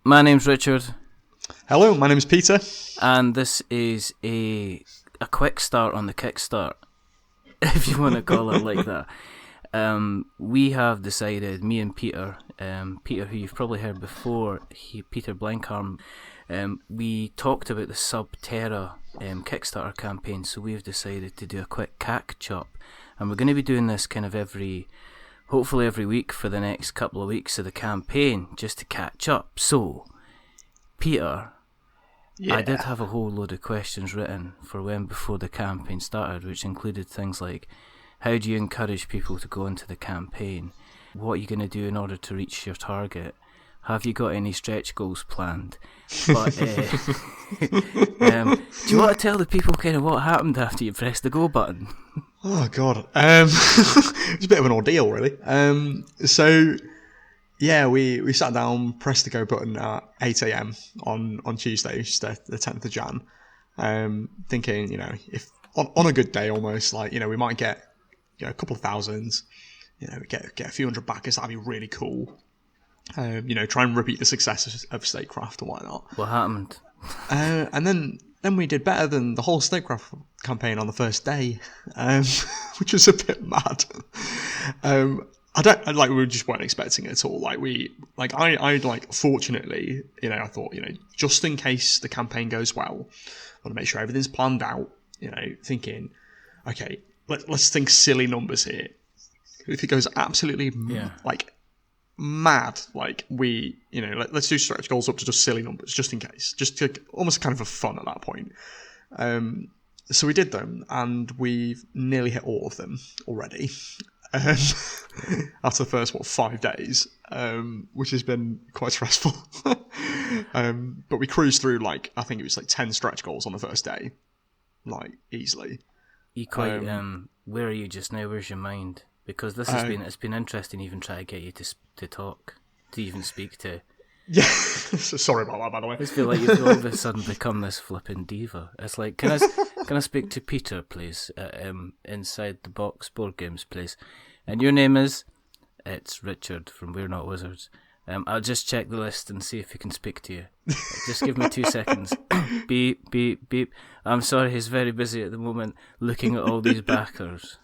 My name's Richard. Hello, my name's Peter. And this is a quick start on the KickStart, if you want to call it like that. We have decided, me and Peter, who you've probably heard before, Peter Blenkharn, we talked about the SubTerra Kickstarter campaign, so we've decided to do a quick catch-up. And we're going to be doing this kind of hopefully every week for the next couple of weeks of the campaign, just to catch up. So, Peter, I did have a whole load of questions written for when before the campaign started, which included things like, how do you encourage people to go into the campaign? What are you going to do in order to reach your target? Have you got any stretch goals planned? But do you want to tell the people kind of what happened after you pressed the go button? Oh God, it was a bit of an ordeal, really. We sat down, pressed the go button at 8 a.m. on Tuesday, which is the 10th of Jan. Thinking, if on a good day, almost we might get a couple of thousands, get a few hundred backers. That'd be really cool. Try and repeat the success of Statecraft and whatnot. What happened? And then we did better than the whole Statecraft campaign on the first day, which was a bit mad. We just weren't expecting it at all. Fortunately, I thought, just in case the campaign goes well, I want to make sure everything's planned out. Thinking, okay, let's think silly numbers here. If it goes absolutely mad, let's do stretch goals up to just silly numbers, just in case, just to almost kind of a fun at that point. So we did them, and we've nearly hit all of them already. After the first 5 days, which has been quite stressful. But we cruised through I think it was 10 stretch goals on the first day, easily. You quite where are you just now? Where's your mind? Because this has it's been interesting, even trying to get you to talk, to even speak to. Yeah, sorry about that, by the way. I just feel like you've all of a sudden become this flipping diva. It's like, can I speak to Peter, please? Inside the box Boardgames, please. And your name is? It's Richard from We're Not Wizards. I'll just check the list and see if he can speak to you. Just give me 2 seconds. Beep, beep, beep. I'm sorry, he's very busy at the moment looking at all these backers.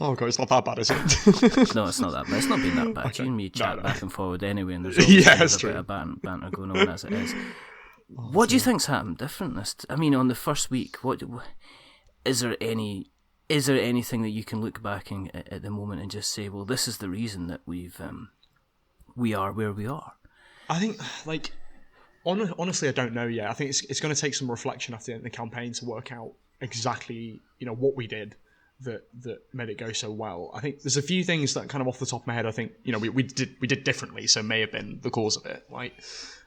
Oh God, it's not that bad, is it? No, it's not that bad. It's not been that bad. Okay. You and me chat back and forward anyway, and there's always a bit of banter going on as it is. What do you think's happened different on the first week? What is there anything that you can look back at the moment and just say, well, this is the reason that we are where we are? I think, honestly, I don't know yet. I think it's going to take some reflection after the end of the campaign to work out exactly, what we did that made it go so well. I think there's a few things that kind of off the top of my head, I think, we did differently, so may have been the cause of it, right?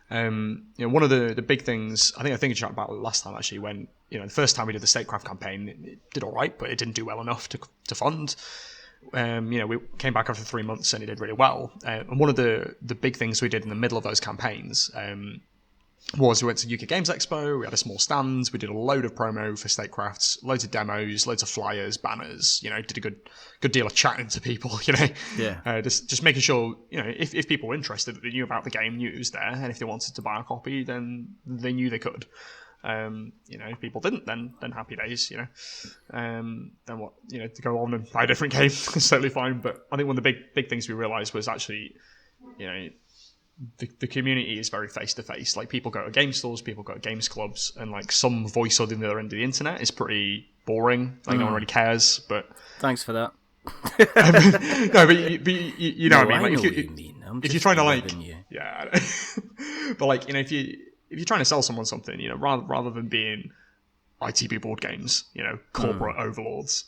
One of the big things, I think I chatted about it last time, actually, when, the first time we did the Statecraft campaign, it did all right, but it didn't do well enough to fund. We came back after 3 months and it did really well. And one of the big things we did in the middle of those campaigns was we went to UK Games Expo, we had a small stand, we did a load of promo for Statecrafts, loads of demos, loads of flyers, banners, did a good deal of chatting to people, just making sure, if people were interested, that they knew about the game, knew it was there, and if they wanted to buy a copy, then they knew they could. If people didn't, then happy days, then what, to go on and buy a different game is totally fine. But I think one of the big things we realised was actually, the community is very face to face. People go to game stores, people go to games clubs, and some voice on the other end of the internet is pretty boring. No one really cares. But thanks for that. No, but you know what I mean. If you're trying to yeah, but if you're trying to sell someone something, rather than being ITB Board Games, corporate overlords,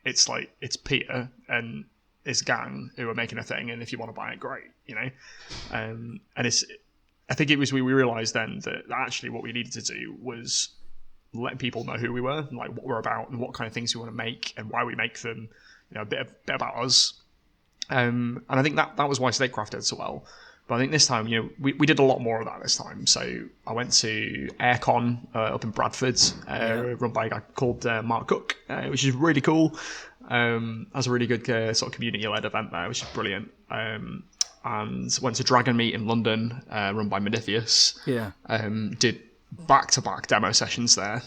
it's Peter and his gang who are making a thing, and if you want to buy it, great, and I think it was we realised then that actually what we needed to do was let people know who we were, and what we're about, and what kind of things we want to make, and why we make them, a bit about us, and I think that was why Statecraft did so well. But I think this time, we did a lot more of that this time. So I went to Aircon up in Bradford, run by a guy called Mark Cook, which is really cool. Has a really good sort of community-led event there, which is brilliant. and went to Dragon Meet in London, run by Modiphius. Yeah. Did back-to-back demo sessions there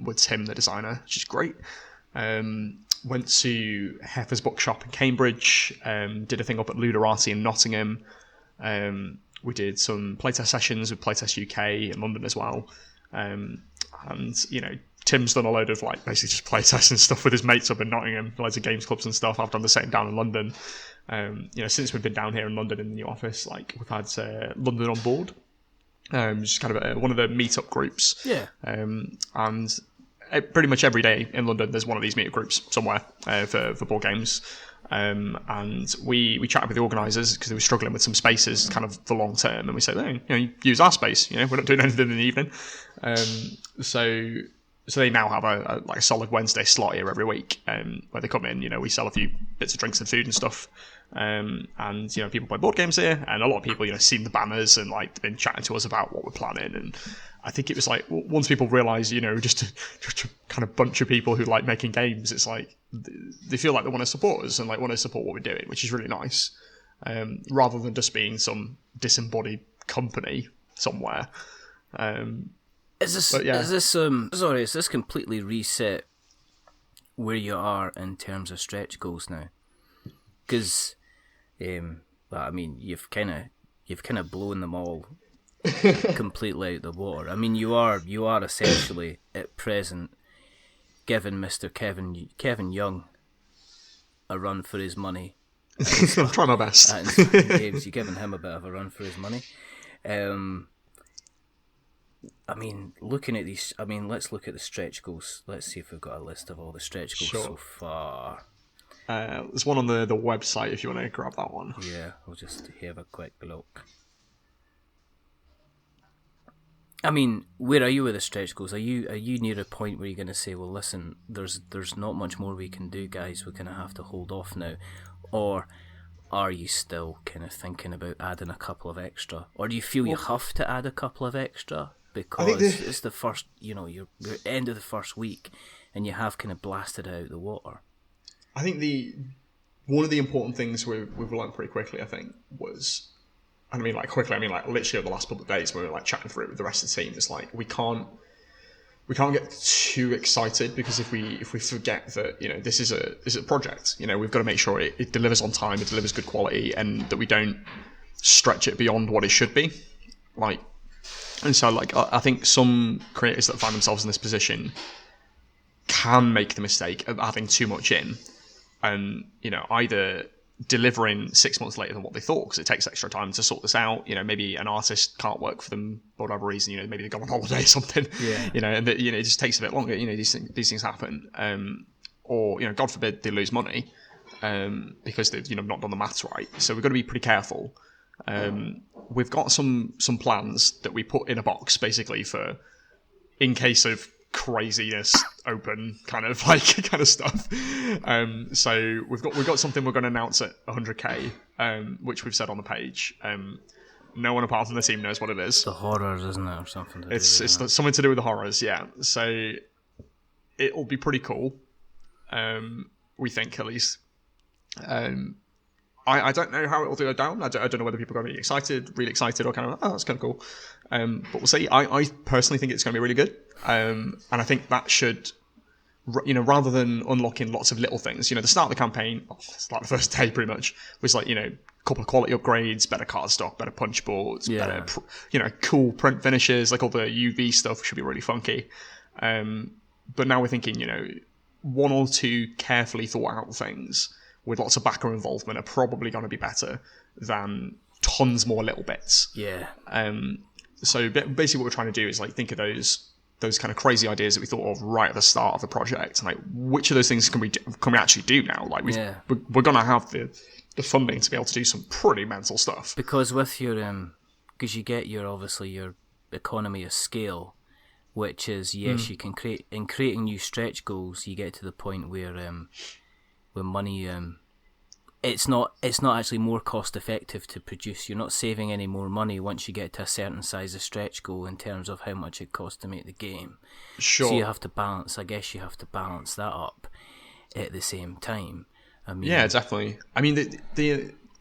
with Tim, the designer, which is great. Went to Heffer's Bookshop in Cambridge, did a thing up at Ludarati in Nottingham. We did some playtest sessions with Playtest UK in London as well. And, Tim's done a load of basically just playtests and stuff with his mates up in Nottingham, loads of games clubs and stuff. I've done the same down in London. Since we've been down here in London in the new office, we've had London on Board, which is kind of one of the meetup groups. Yeah. And pretty much every day in London, there's one of these meetup groups somewhere for board games. And we chatted with the organisers because they were struggling with some spaces kind of for long term, and we said, you use our space. We're not doing anything in the evening. So they now have a solid Wednesday slot here every week, where they come in. We sell a few bits of drinks and food and stuff, and people play board games here, and a lot of people seen the banners and they've been chatting to us about what we're planning. And I think it was once people realise just a kind of bunch of people who like making games, it's they feel like they want to support us and want to support what we're doing, which is really nice, rather than just being some disembodied company somewhere. Is this completely reset where you are in terms of stretch goals now? Because, you've kind of blown them all completely out the water. I mean, you are essentially at present giving Mr. Kevin Young a run for his money. I'm trying my best. Games, you're giving him a bit of a run for his money. Looking at these, let's look at the stretch goals. Let's see if we've got a list of all the stretch goals so far. There's one on the website if you want to grab that one. Yeah, I'll just have a quick look. Where are you with the stretch goals? Are you near a point where you're going to say, well, listen, there's not much more we can do, guys. We're going to have to hold off now, or are you still kind of thinking about adding a couple of extra, or do you feel you have to add a couple of extra because it's the first, you're end of the first week, and you have kind of blasted it out the water? I think one of the important things we've learned pretty quickly, I think, was, literally over the last couple of days when we were chatting through it with the rest of the team, is we can't get too excited, because if we forget that this is a project, we've got to make sure it delivers on time, it delivers good quality, and that we don't stretch it beyond what it should be. And so I think some creators that find themselves in this position can make the mistake of adding too much in, and either delivering 6 months later than what they thought, because it takes extra time to sort this out. maybe an artist can't work for them for whatever reason. Maybe they go on holiday or something. Yeah. And it just takes a bit longer. These things happen. Or God forbid they lose money because they've not done the maths right. So we've got to be pretty careful. We've got some plans that we put in a box basically for in case of craziness open kind of stuff. So we've got something we're going to announce at 100k, which we've said on the page. No one apart from the team knows what it is. The horrors, isn't it, or something? It's something to do with the horrors, yeah. So it'll be pretty cool. We think, at least. I don't know how it will go down. I don't know whether people are going to be really excited, or kind of, that's kind of cool. But we'll see. I personally think it's going to be really good. And I think that should, rather than unlocking lots of little things, the start of the campaign, it's the first day pretty much, was a couple of quality upgrades, better cardstock, better punch boards, better, cool print finishes, all the UV stuff should be really funky. But now we're thinking, one or two carefully thought out things with lots of backer involvement are probably going to be better than tons more little bits. Yeah. So basically what we're trying to do is think of those kind of crazy ideas that we thought of right at the start of the project, and which of those things can we actually do now? We're going to have the funding to be able to do some pretty mental stuff. Because with your because you get your economy of scale, which is you can create, in creating new stretch goals, you get to the point where money, it's not actually more cost effective to produce. You're not saving any more money once you get to a certain size of stretch goal in terms of how much it costs to make the game. Sure. So you have to balance that up at the same time. Yeah, definitely.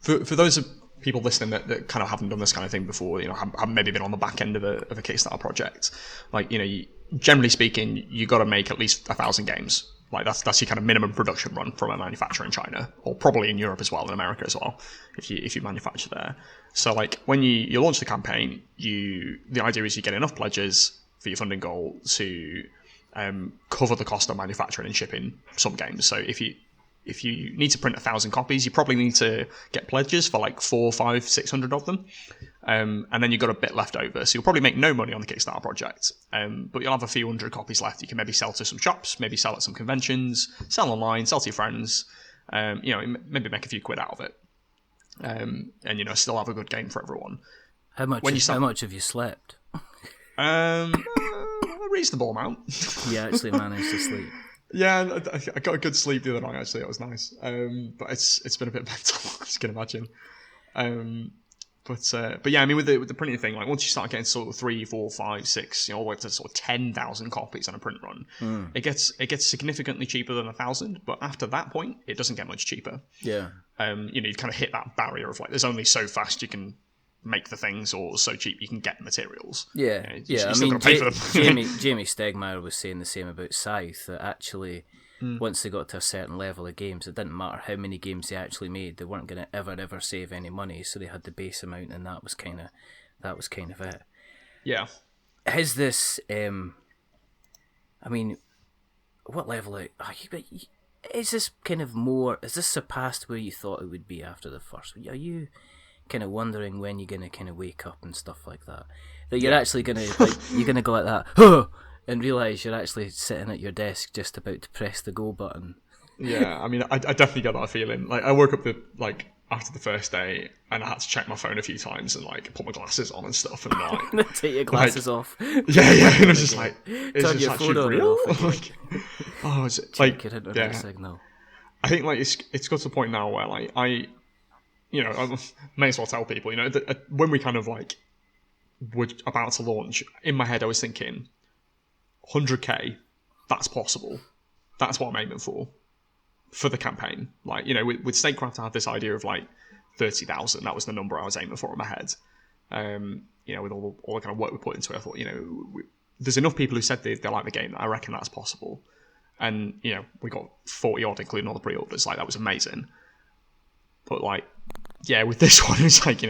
For those people listening that kind of haven't done this kind of thing before, have maybe been on the back end of a Kickstarter project, generally speaking, you got to make at least 1,000 games. Like that's your kind of minimum production run from a manufacturer in China, or probably in Europe as well, in America as well, if you manufacture there. So like when you launch the campaign, the idea is you get enough pledges for your funding goal to cover the cost of manufacturing and shipping some games. So if you need to print 1,000 copies, you probably need to get pledges for like 400, 500, 600 of them. And then you've got a bit left over. So you'll probably make no money on the Kickstarter project. But you'll have a few hundred copies left. You can maybe sell to some shops, maybe sell at some conventions, sell online, sell to your friends, maybe make a few quid out of it. And, still have a good game for everyone. How much have you slept? A reasonable amount. You actually managed to sleep. Yeah, I got a good sleep the other night, actually. It was nice. But it's been a bit mental, as you can imagine. But yeah, I mean, with the printing thing, like once you start getting sort of 3, 4, 5, 6, all the way to sort of 10,000 copies on a print run, it gets significantly cheaper than 1,000. But after that point, it doesn't get much cheaper. Yeah. You've kind of hit that barrier of like, there's only so fast you can make the things, or so cheap you can get materials. Yeah, you I mean, Jamie Stegmaier was saying the same about Scythe, that actually once they got to a certain level of games, it didn't matter how many games they actually made, they weren't going to ever save any money, so they had the base amount, and that was kind of it. Yeah. Has this, I mean, what level is this kind of more? Is this surpassed where you thought it would be after the first? Are you kind of wondering when you're going to kind of wake up and stuff like that? That you're actually going to, you're going to go like that, and realise you're actually sitting at your desk just about to press the go button. Yeah, I mean, I definitely get that feeling. Like, I woke up after the first day, and I had to check my phone a few times and like put my glasses on and stuff, and like take your glasses off. Yeah, and I was just like, is turn this your actually phone real? like, is it like your internet signal? I think like it's got to the point now where like I may as well tell people, that when we kind of like were about to launch, in my head I was thinking 100k, that's possible. That's what I'm aiming for the campaign. Like, with Statecraft, I had this idea of like 30,000. That was the number I was aiming for in my head. With all the kind of work we put into it, I thought, there's enough people who said they like the game that I reckon that's possible. And, we got 40 odd, including all the pre-orders. Like, that was amazing. But like, yeah, with this one, it's like,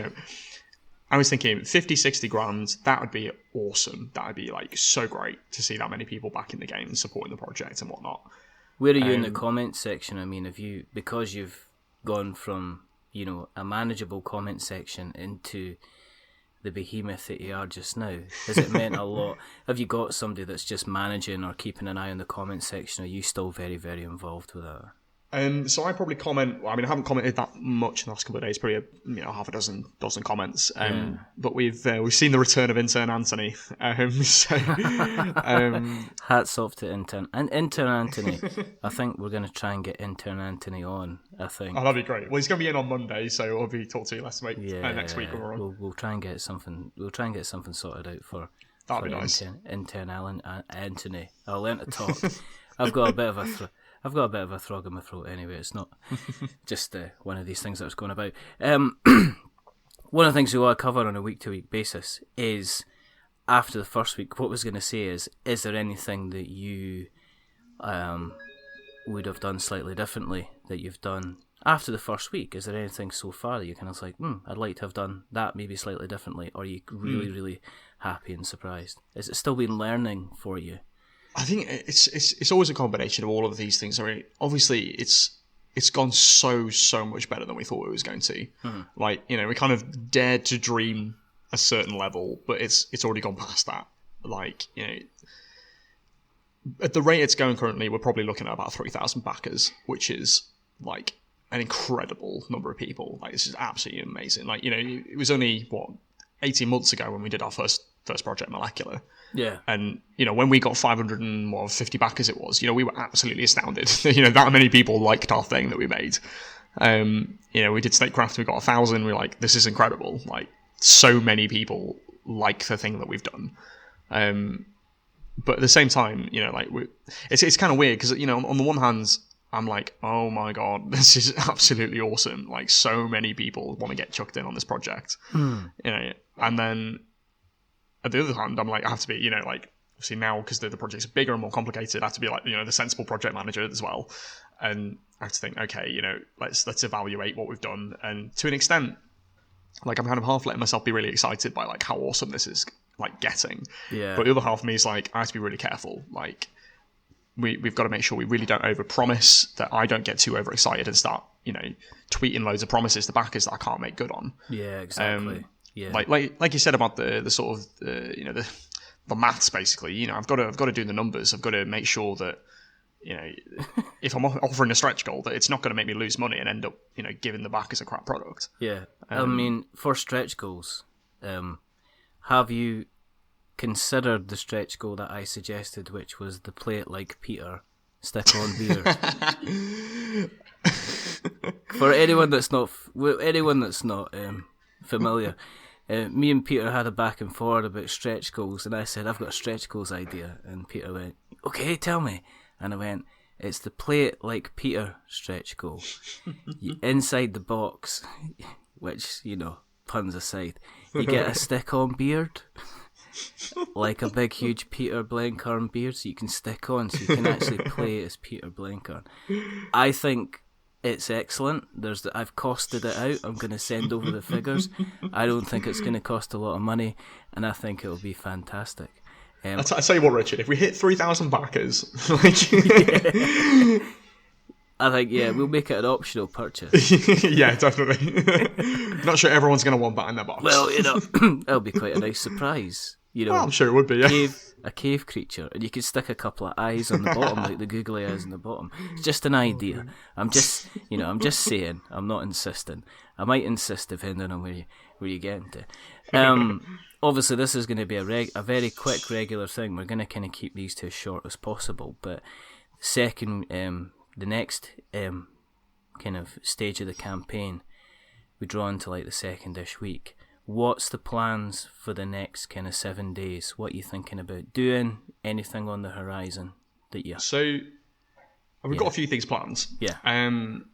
I was thinking 50, 60 grand, that would be awesome. That would be like so great to see that many people back in the game and supporting the project and whatnot. Where are you in the comments section? I mean, because you've gone from, a manageable comment section into the behemoth that you are just now, has it meant a lot? Have you got somebody that's just managing or keeping an eye on the comment section? Or are you still very, very involved with that? So I probably comment. I mean, I haven't commented that much in the last couple of days. Probably half a dozen comments. But we've seen the return of intern Anthony. Hats off to intern Anthony. I think we're going to try and get intern Anthony on. I think. Oh, that'd be great. Well, he's going to be in on Monday, so we'll be talk to you next week. Next week when we're on. We'll try and get something. We'll try and get something sorted out for. That'd be nice. Intern Anthony. I'll learn to talk. I've got a bit of a frog in my throat anyway. It's not just one of these things that was going about. One of the things we want to cover on a week-to-week basis is, after the first week, what I was going to say is there anything that you would have done slightly differently that you've done after the first week? Is there anything so far that you kind of like, I'd like to have done that maybe slightly differently? Or are you really, really happy and surprised? Has it still been learning for you? I think it's always a combination of all of these things. I mean, obviously, it's gone so much better than we thought it was going to. Mm-hmm. Like, we kind of dared to dream a certain level, but it's already gone past that. Like, at the rate it's going currently, we're probably looking at about 3,000 backers, which is like an incredible number of people. Like, this is absolutely amazing. Like, it was only 18 months ago when we did our first project, Molecular. Yeah. And, when we got 550 backers it was, we were absolutely astounded. That many people liked our thing that we made. We did Statecraft, we got 1,000, we were like, this is incredible. Like, so many people like the thing that we've done. But at the same time, it's kind of weird because, on the one hand, I'm like, oh my god, this is absolutely awesome. Like, so many people want to get chucked in on this project. You know, and then at the other hand, I'm like, I have to be, you know, like, obviously now because the projects are bigger and more complicated, I have to be like, you know, the sensible project manager as well. And I have to think, okay, you know, let's evaluate what we've done. And to an extent, like, I'm kind of half letting myself be really excited by like how awesome this is, like, getting. Yeah. But the other half of me is like, I have to be really careful. Like, we've got to make sure we really don't overpromise, that I don't get too overexcited and start, you know, tweeting loads of promises to backers that I can't make good on. Yeah, exactly. Yeah. Like you said about the sort of you know, the maths, basically. You know, I've got to do the numbers. I've got to make sure that, you know, if I'm offering a stretch goal, that it's not going to make me lose money and end up, you know, giving the backers a crap product. Yeah. I mean, for stretch goals, have you considered the stretch goal that I suggested, which was the play it like Peter, stick on beard? For anyone that's not familiar, me and Peter had a back and forward about stretch goals, and I said, I've got a stretch goals idea, and Peter went, okay, tell me. And I went, it's the play it like Peter stretch goal. Inside the box, which, you know, puns aside, you get a stick on beard, like a big huge Peter Blenkharn beard, so you can stick on, so you can actually play as Peter Blenkharn. I think it's excellent. I've costed it out. I'm going to send over the figures. I don't think it's going to cost a lot of money, and I think it'll be fantastic. I tell you what, Richard, if we hit 3,000 backers, like, I think, yeah, we'll make it an optional purchase. Yeah, definitely. Not sure everyone's going to want that in their box. Well, you know, it'll be quite a nice surprise. You know, well, I'm sure it would be, yeah. A cave creature, and you could stick a couple of eyes on the bottom, like the googly eyes on the bottom. It's just an idea. I'm just saying. I'm not insisting. I might insist depending on where you get into. Obviously, this is going to be a very quick, regular thing. We're going to kind of keep these to as short as possible. But the next kind of stage of the campaign, we draw into like the second-ish week. What's the plans for the next kind of 7 days? What are you thinking about doing? Anything on the horizon that you? So we've got a few things planned. Yeah. I mean,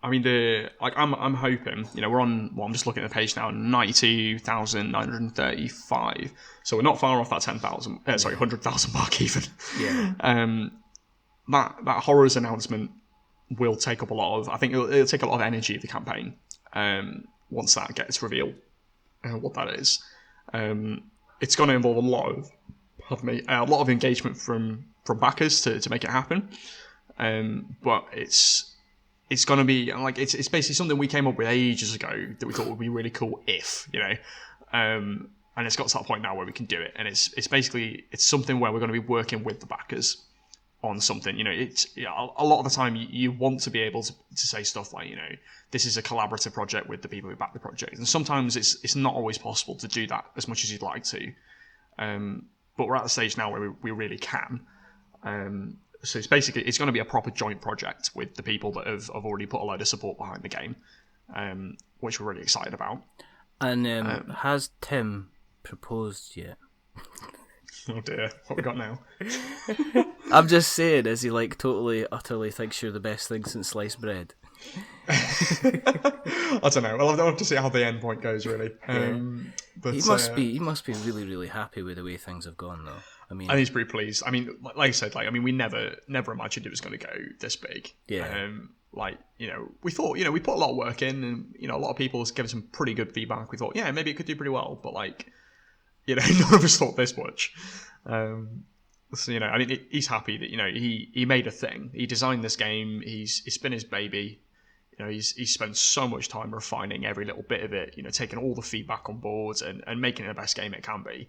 I'm hoping, you know, we're on. Well, I'm just looking at the page now. 92,935. So we're not far off that 100,000 mark even. Yeah. That horrors announcement will take up a lot of. I think it'll take a lot of energy of the campaign. Once that gets revealed. What that is, it's going to involve a lot of engagement from backers to make it happen. But it's going to be like it's basically something we came up with ages ago that we thought would be really cool if, you know, and it's got to that point now where we can do it, and it's basically something where we're going to be working with the backers on something. You know, it's a lot of the time you want to be able to say stuff like, you know, this is a collaborative project with the people who back the project, and sometimes it's not always possible to do that as much as you'd like to. But we're at the stage now where we really can. So it's going to be a proper joint project with the people that have already put a load of support behind the game, which we're really excited about. And has Tim proposed yet? Oh dear, what we got now? I'm just saying, is he like totally, utterly thinks you're the best thing since sliced bread? I don't know. Well, I'll have to see how the end point goes, really. But he must be really, really happy with the way things have gone, though. I mean, and he's pretty pleased. I mean, like I said, we never imagined it was going to go this big. Yeah. We thought, we put a lot of work in, and a lot of people gave us some pretty good feedback. We thought, yeah, maybe it could do pretty well, but none of us thought this much. So, I mean, he's happy that he made a thing. He designed this game. It's been his baby. He's spent so much time refining every little bit of it. Taking all the feedback on board and making it the best game it can be.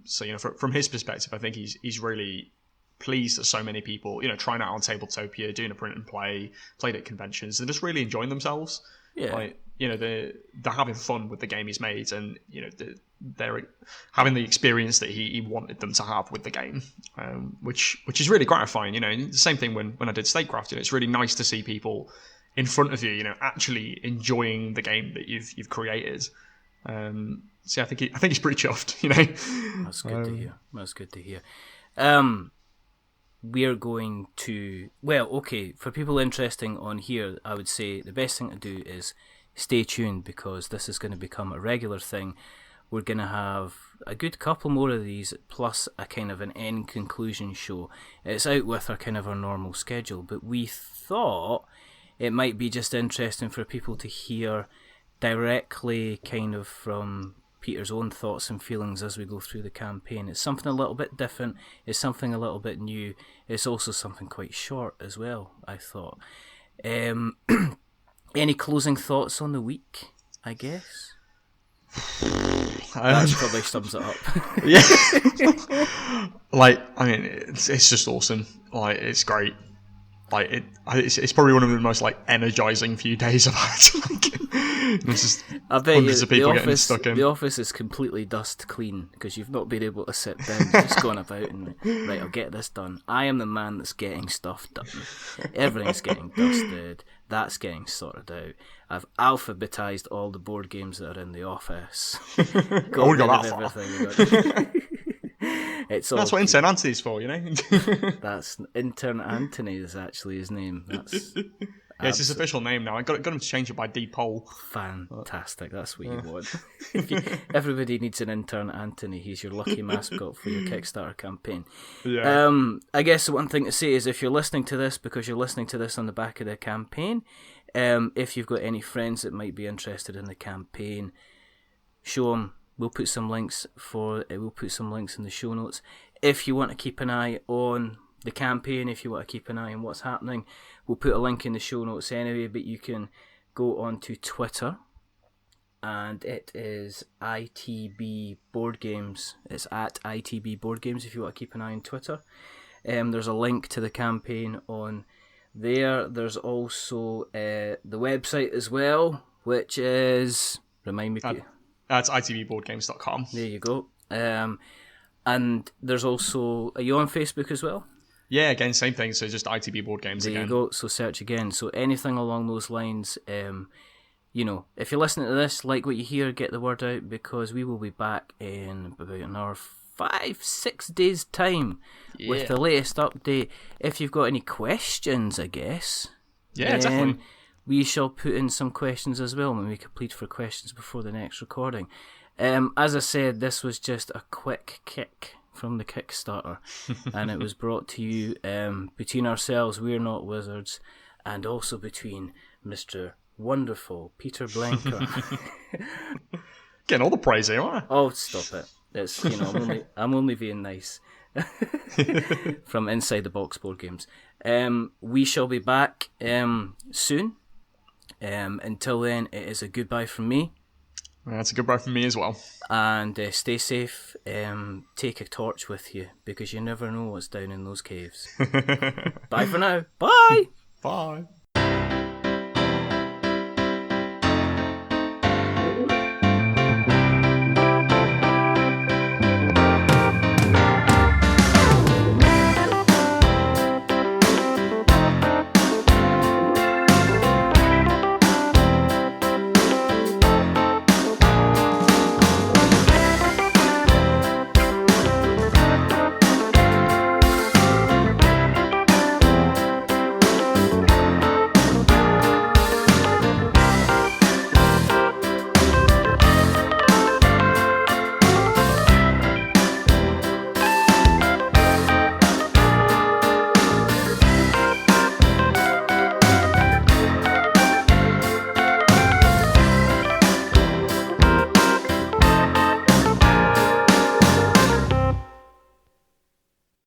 So from his perspective, I think he's really pleased that so many people trying out on Tabletopia, doing a print and play, played at conventions, and just really enjoying themselves. Yeah. They're having fun with the game he's made, and they're having the experience that he wanted them to have with the game, which is really gratifying. The same thing when I did Statecraft. It's really nice to see people in front of you, actually enjoying the game that you've created. So I think he's pretty chuffed. That's good to hear. That's good to hear. we're going to... Well, okay, for people interesting on here, I would say the best thing to do is stay tuned, because this is going to become a regular thing. We're going to have a good couple more of these, plus a kind of an end conclusion show. It's out with our kind of our normal schedule, but we thought it might be just interesting for people to hear directly kind of from Peter's own thoughts and feelings as we go through the campaign. It's something a little bit different, it's something a little bit new, it's also something quite short as well, I thought. Any closing thoughts on the week, I guess? That probably sums it up. Yeah. Like, I mean, it's just awesome. Like, it's great. Like, it's probably one of the most, like, energizing few days I've had. Like, it's just I bet hundreds of people getting stuck in. The office is completely dust clean, because you've not been able to sit down. You've just gone about and, right, I'll get this done. I am the man that's getting stuff done. Everything's getting dusted. That's getting sorted out. I've alphabetized all the board games that are in the office. Got rid of everything. That's what Intern Anthony's for, you know? That's Intern Anthony is actually his name. That's it's his official name now. I got him to change it by depoll. Fantastic. That's what you want. Everybody needs an Intern Anthony. He's your lucky mascot for your Kickstarter campaign. Yeah. I guess the one thing to say is, if you're listening to this because you're listening to this on the back of the campaign, if you've got any friends that might be interested in the campaign, show them. We'll put some links in the show notes. If you want to keep an eye on the campaign, if you want to keep an eye on what's happening, we'll put a link in the show notes anyway, but you can go on to Twitter, and it is ITB Boardgames. It's at ITB Boardgames if you want to keep an eye on Twitter. There's a link to the campaign on there. There's also the website as well, which is... Remind me... That's itbboardgames.com. There you go. And there's also... Are you on Facebook as well? Yeah, again, same thing. So just ITB Board Games there again. There you go. So search again. So anything along those lines, you know, if you're listening to this, like what you hear, get the word out, because we will be back in about another 5-6 days' time with the latest update. If you've got any questions, I guess. Yeah, definitely. We shall put in some questions as well when we complete for questions before the next recording. As I said, this was just a quick kick from the Kickstarter, and it was brought to you between ourselves, We're Not Wizards, and also between Mr. Wonderful Peter Blenkharn. Getting all the praise here, aren't I? Oh, stop it! It's, you know, I'm only being nice. From Inside the Box Board Games. We shall be back soon. Until then, it is a goodbye from me. That's a goodbye from me as well. And stay safe. Take a torch with you, because you never know what's down in those caves. Bye for now. Bye. Bye.